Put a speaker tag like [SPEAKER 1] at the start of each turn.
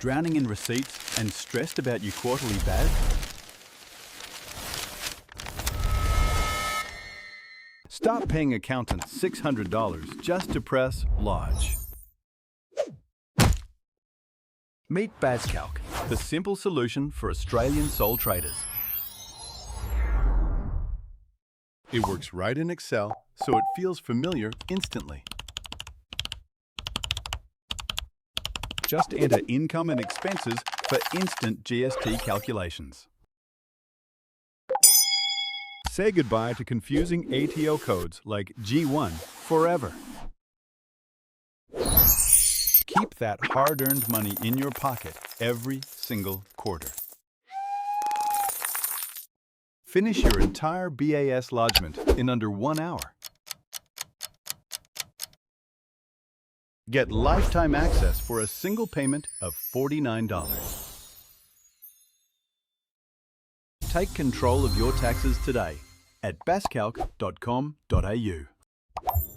[SPEAKER 1] Drowning in receipts and stressed about your quarterly BAS? Start paying accountants $600 just to press Lodge. Meet BASCalc, the simple solution for Australian sole traders. It works right in Excel, so it feels familiar instantly. Just enter income and expenses for instant GST calculations. Say goodbye to confusing ATO codes like G1 forever. Keep that hard-earned money in your pocket every single quarter. Finish your entire BAS lodgement in under 1 hour. Get lifetime access for a single payment of $49. Take control of your taxes today at BASCalc.com.au.